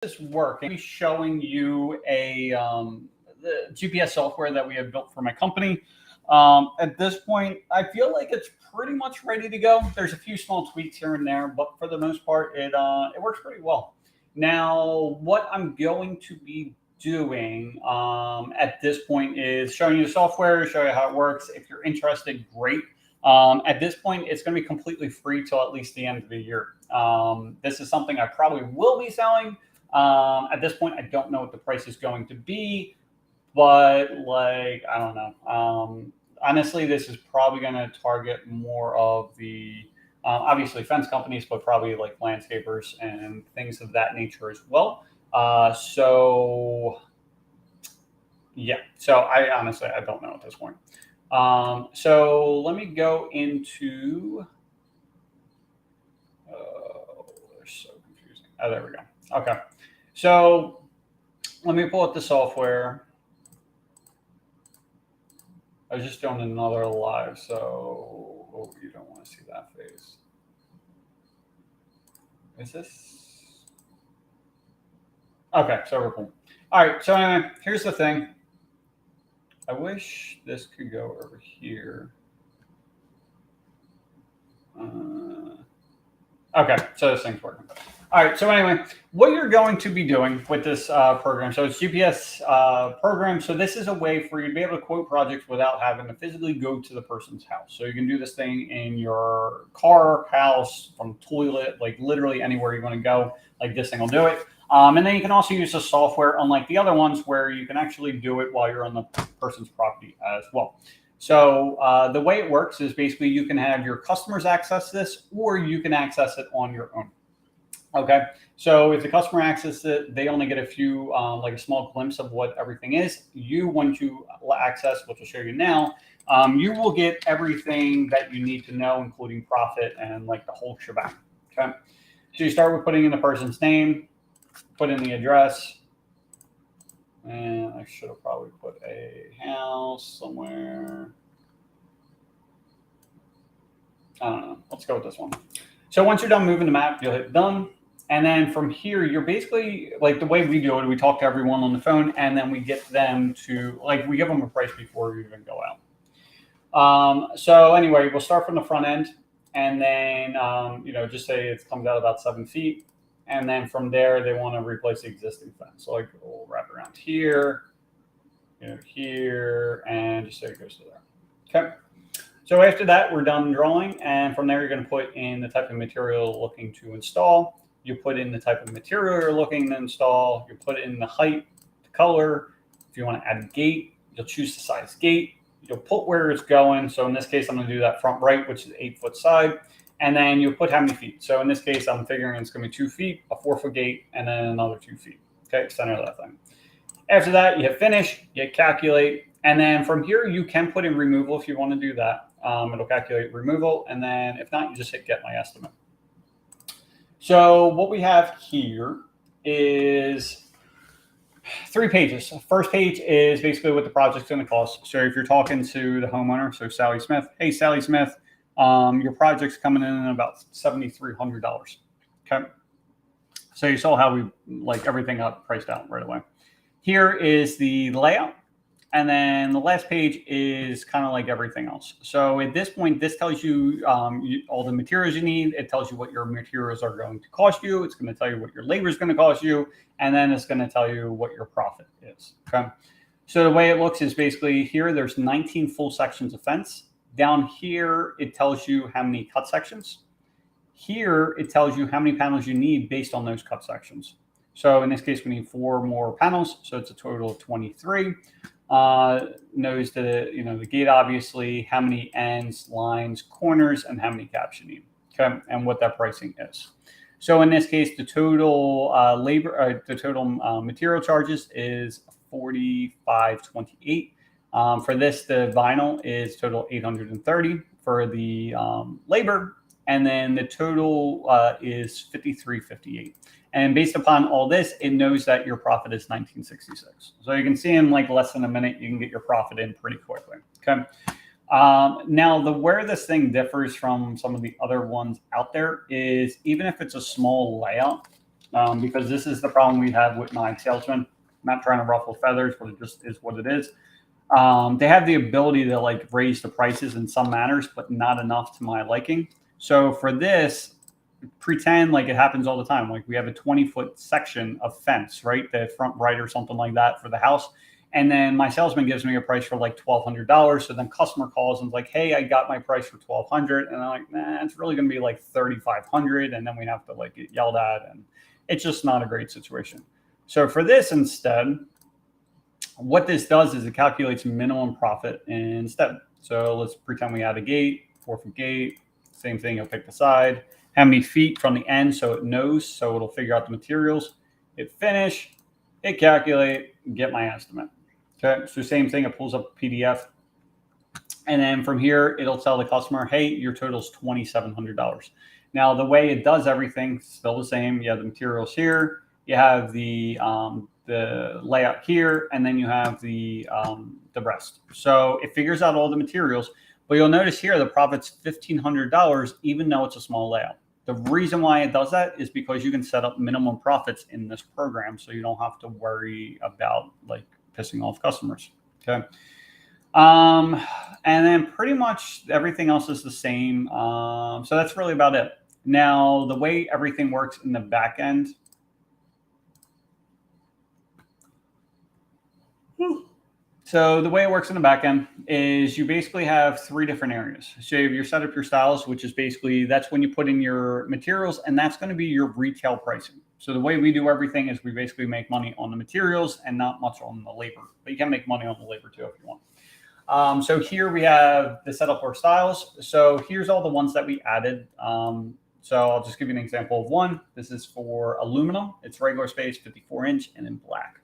this work, I'm showing you the GPS software that we have built for my company. At this point, I feel like it's pretty much ready to go. There's a few small tweaks here and there, but for the most part, it works pretty well. Now, what I'm going to be doing at this point is showing you the software, show you how it works. If you're interested, great. At this point, it's going to be completely free till at least the end of the year. This is something I probably will be selling. At this point, I don't know what the price is going to be, but like, I don't know. Honestly, this is probably going to target more of the obviously fence companies, but probably like landscapers and things of that nature as well. So yeah, so I honestly, I don't know at this point. So let me go into, they're so confusing. Oh, there we go. Okay. So let me pull up the software. I was just doing another live, so you don't want to see that face. Is this? Okay, so we're cool. All right, so anyway, here's the thing. I wish this could go over here. Okay, so this thing's working. All right, so anyway, what you're going to be doing with this program, so it's GPS program. So this is a way for you to be able to quote projects without having to physically go to the person's house. So you can do this thing in your car, house, from toilet, like literally anywhere you want to go. Like this thing will do it. And then you can also use the software, unlike the other ones, where you can actually do it while you're on the person's property as well. So the way it works is basically you can have your customers access this, or you can access it on your own. Okay, so if the customer accesses it, they only get a few, like a small glimpse of what everything is. You, once you access, which I'll show you now, you will get everything that you need to know, including profit and like the whole shebang. Okay, so you start with putting in the person's name, put in the address, and I should have probably put a house somewhere. I don't know. Let's go with this one. So once you're done moving the map, you'll hit done. And then from here, you're basically, like the way we do it, we talk to everyone on the phone, and then we get them to, like, we give them a price before we even go out. So anyway, we'll start from the front end, and then, just say it comes out about 7 feet. And then from there, they want to replace the existing fence. So like we'll wrap around here, here, and just say it goes to there. Okay. So after that, we're done drawing. And from there, you're going to put in the type of material you're looking to install. You put in the type of material you're looking to install. You put in the height, the color. If you want to add a gate, you'll choose the size gate. You'll put where it's going. So in this case, I'm going to do that front right, which is 8-foot side. And then you put how many feet. So in this case, I'm figuring it's going to be 2 feet, a 4-foot gate, and then another 2 feet. Okay, center of that thing. After that, you hit finish, you hit calculate. And then from here, you can put in removal if you want to do that. It'll calculate removal. And then if not, you just hit get my estimate. So what we have here is 3 pages. First page is basically what the project's going to cost. So if you're talking to the homeowner, so Sally Smith, hey, Sally Smith, your project's coming in at about $7,300. Okay. So you saw how we like everything got priced out right away. Here is the layout. And then the last page is kind of like everything else. So at this point, this tells you, all the materials you need. It tells you what your materials are going to cost you. It's going to tell you what your labor is going to cost you. And then it's going to tell you what your profit is. Okay. So the way it looks is basically here, there's 19 full sections of fence. Down here, it tells you how many cut sections. Here, it tells you how many panels you need based on those cut sections. So in this case, we need 4 more panels. So it's a total of 23. Knows the gate, obviously, how many ends, lines, corners, and how many caps you need. Okay, and what that pricing is. So in this case, the total material charges is $45.28. For this, the vinyl is total $830 for the labor, and then the total is $53.58. And based upon all this, it knows that your profit is $19.66. So you can see in like less than a minute, you can get your profit in pretty quickly. Okay. Now, where this thing differs from some of the other ones out there is even if it's a small layout, because this is the problem we have with my salesmen. I'm not trying to ruffle feathers, but it just is what it is. They have the ability to like raise the prices in some manners, but not enough to my liking. So for this, pretend like it happens all the time. Like we have a 20-foot section of fence, right? The front right or something like that for the house. And then my salesman gives me a price for like $1,200. So then customer calls and is like, hey, I got my price for $1,200. And I'm like, nah, it's really going to be like $3,500. And then we have to like get yelled at. And it's just not a great situation. So for this instead, what this does is it calculates minimum profit instead. So let's pretend we add a gate, 4-foot gate, same thing, you'll pick the side, how many feet from the end so it knows, so it'll figure out the materials, hit finish, hit calculate, get my estimate. Okay, so same thing, it pulls up a PDF. And then from here, it'll tell the customer, hey, your total is $2,700. Now, the way it does everything, still the same. You have the materials here, you have the layout here, and then you have the rest. So it figures out all the materials, but you'll notice here the profit's $1,500, even though it's a small layout. The reason why it does that is because you can set up minimum profits in this program, so you don't have to worry about like pissing off customers. Okay. And then pretty much everything else is the same. So that's really about it. Now, the way everything works in the back end. So the way it works in the back end is you basically have 3 different areas. So you have your setup, your styles, which is basically that's when you put in your materials, and that's going to be your retail pricing. So the way we do everything is we basically make money on the materials and not much on the labor, but you can make money on the labor too if you want. So here we have the setup or styles. So here's all the ones that we added. So I'll just give you an example of one. This is for aluminum. It's regular space, 54-inch, and in black.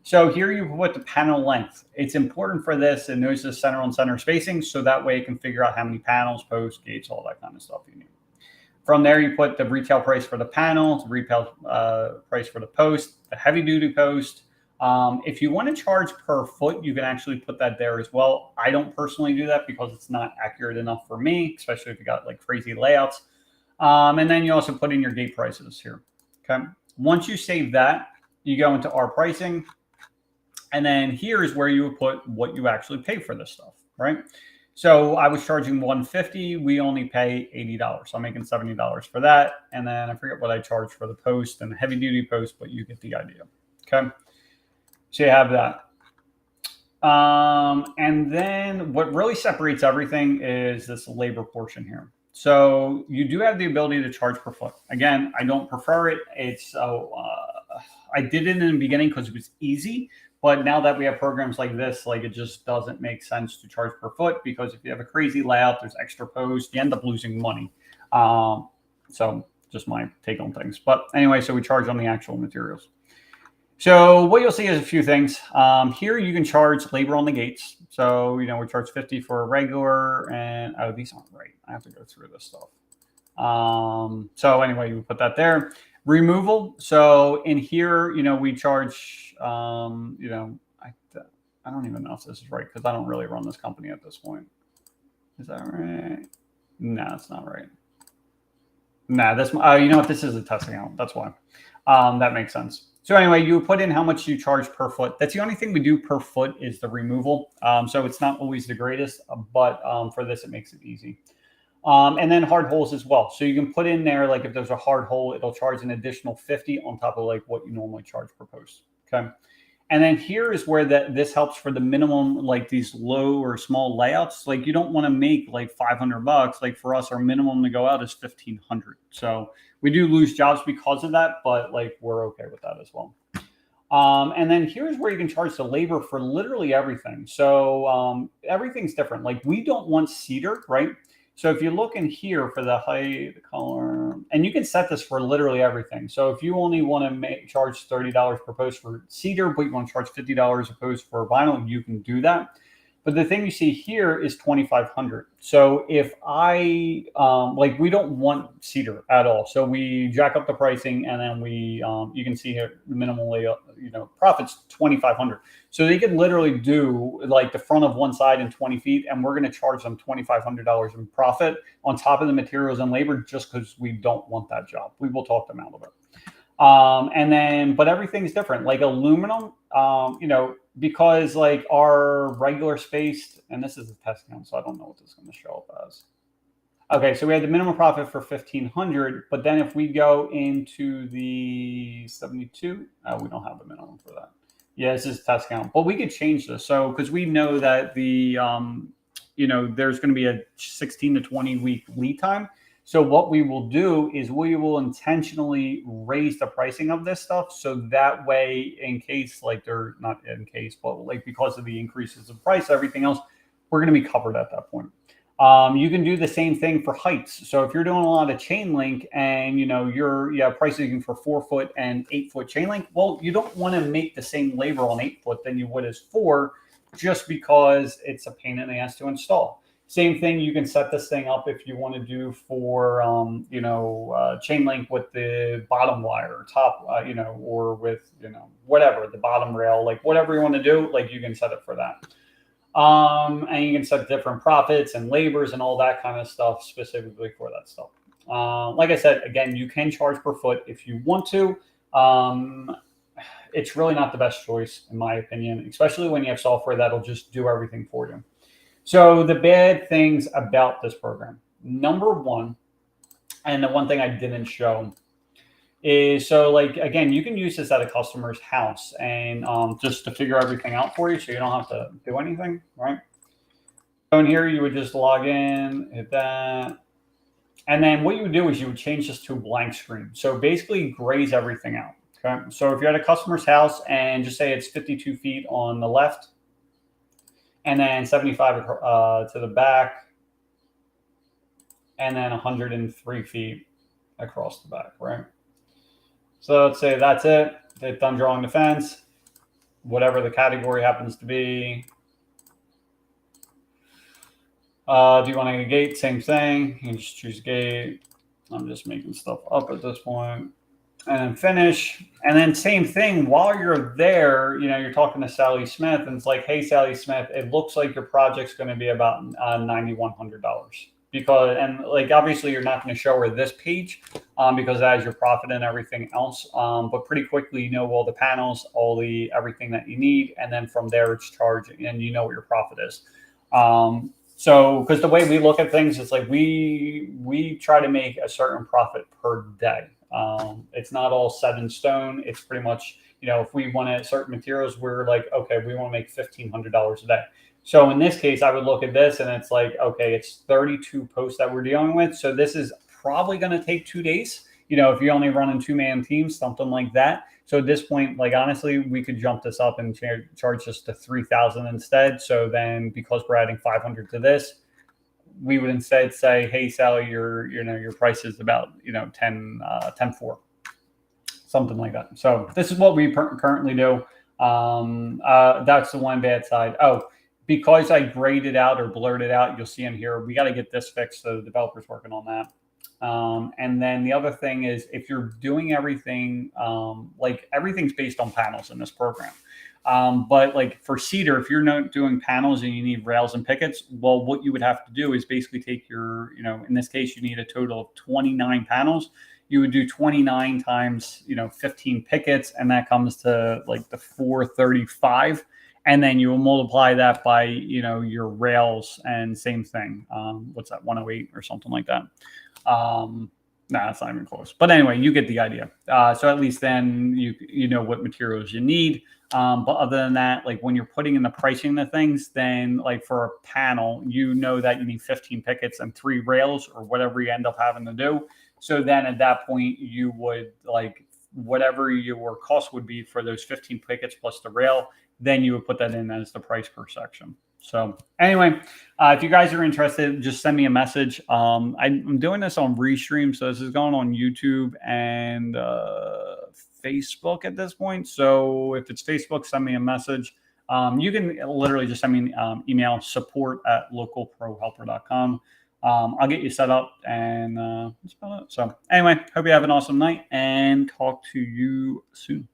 So here you put the panel length. It's important for this. It knows the center on center spacing, so that way it can figure out how many panels, posts, gates, all that kind of stuff you need. From there, you put the retail price for the panel, the retail price for the post, the heavy duty post. If you want to charge per foot, you can actually put that there as well. I don't personally do that because it's not accurate enough for me, especially if you got like crazy layouts. And then you also put in your gate prices here. Okay. Once you save that, you go into our pricing. And then here is where you would put what you actually pay for this stuff, right? So I was charging $150. We only pay $80. So I'm making $70 for that. And then I forget what I charge for the post and the heavy duty post, but you get the idea. Okay. So you have that. And then what really separates everything is this labor portion here. So you do have the ability to charge per foot. Again, I don't prefer it. I did it in the beginning because it was easy. But now that we have programs like this, like it just doesn't make sense to charge per foot because if you have a crazy layout, there's extra posts, you end up losing money. So just my take on things. But anyway, so we charge on the actual materials. So what you'll see is a few things. Here you can charge labor on the gates. So, we charge 50 for a regular and, oh, these aren't right. I have to go through this stuff. So anyway, you put that there. Removal. So in here, we charge, I don't even know if this is right because I don't really run this company at this point. Is that right? No, it's not right. No, this, you know what? This is a testing out. That's why. That makes sense. So anyway, you put in how much you charge per foot. That's the only thing we do per foot is the removal. So it's not always the greatest, but for this, it makes it easy. And then hard holes as well. So you can put in there, like if there's a hard hole, it'll charge an additional 50 on top of like what you normally charge per post. Okay. And then here is where this helps for the minimum, like these low or small layouts. Like you don't want to make like $500. Like for us, our minimum to go out is 1,500. So we do lose jobs because of that, but like we're okay with that as well. And then here's where you can charge the labor for literally everything. So everything's different. Like we don't want cedar, right? So if you look in here for the height, the color, and you can set this for literally everything. So if you only want to charge $30 per post for cedar, but you want to charge $50 a post for vinyl, you can do that. But the thing you see here is 2,500. So if I, we don't want cedar at all. So we jack up the pricing and then we, you can see here, the minimally, profits 2,500. So they could literally do like the front of one side in 20 feet and we're going to charge them $2,500 in profit on top of the materials and labor just because we don't want that job. We will talk them out of it. And then, but everything's different. Like aluminum, because like our regular spaced, and this is a test count, so I don't know what this is going to show up as. Okay, so we had the minimum profit for 1,500, but then if we go into the 72, we don't have a minimum for that. Yeah, this is test count, but we could change this. So because we know that the there's going to be a 16 to 20 week lead time. So what we will do is we will intentionally raise the pricing of this stuff. So that way, in case like they're not in case, but like because of the increases of price, everything else, we're going to be covered at that point. You can do the same thing for heights. So if you're doing a lot of chain link and you're pricing for 4 foot and 8 foot chain link, well, you don't want to make the same labor on 8 foot than you would as 4, just because it's a pain in the ass to install. Same thing, you can set this thing up if you want to do for chain link with the bottom wire, top, or with whatever, the bottom rail, like whatever you want to do, like you can set it for that. And you can set different profits and labors and all that kind of stuff specifically for that stuff. Like I said, again, you can charge per foot if you want to. It's really not the best choice, in my opinion, especially when you have software that'll just do everything for you. So the bad things about this program, number one, and the one thing I didn't show is, so like, again, you can use this at a customer's house and just to figure everything out for you, so you don't have to do anything, right? So in here, you would just log in, hit that. And then what you would do is you would change this to a blank screen. So basically grays everything out. Okay. So if you're at a customer's house and just say it's 52 feet on the left and then 75 to the back and then 103 feet across the back, right? So let's say that's it. They've done drawing the fence, whatever the category happens to be. Do you want a gate? Same thing. You can just choose gate. I'm just making stuff up at this point. And then finish. And then same thing, while you're there, you're talking to Sally Smith and it's like, hey, Sally Smith, it looks like your project's going to be about $9,100. Because, and like, obviously you're not going to show her this page because that has your profit and everything else. But pretty quickly, you know all the panels, everything that you need. And then from there it's charged and you know what your profit is. So, because the way we look at things, it's like we try to make a certain profit per day. It's not all set in stone. It's pretty much, if we want certain materials, we're like, okay, we want to make $1,500 a day. So in this case, I would look at this and it's like, okay, it's 32 posts that we're dealing with. So this is probably going to take 2 days. If you're only running 2-man teams, something like that. So at this point, like, honestly, we could jump this up and charge this to 3,000 instead. So then because we're adding 500 to this, we would instead say, hey, Sally, your price is about, 10.4, something like that. So this is what we currently do. That's the one bad side. Oh, because I grayed it out or blurred it out, you'll see in here, we got to get this fixed. So the developer's working on that. And then the other thing is, if you're doing everything, like everything's based on panels in this program. But like for cedar, if you're not doing panels and you need rails and pickets, well, what you would have to do is basically take your, in this case, you need a total of 29 panels. You would do 29 times, 15 pickets, and that comes to like the 435. And then you will multiply that by, your rails, and same thing. What's that, 108 or something like that? Nah, that's not even close. But anyway, you get the idea. So at least then you know what materials you need. But other than that, like when you're putting in the pricing of things, then like for a panel, you know that you need 15 pickets and 3 rails or whatever you end up having to do. So then at that point, you would like whatever your cost would be for those 15 pickets plus the rail, then you would put that in as the price per section. So anyway, if you guys are interested, just send me a message. I'm doing this on Restream, so this is going on YouTube and Facebook at this point. So if it's Facebook, send me a message. You can literally just send me an email, support@localprohelper.com. I'll get you set up, and that's about it. So anyway, hope you have an awesome night and talk to you soon.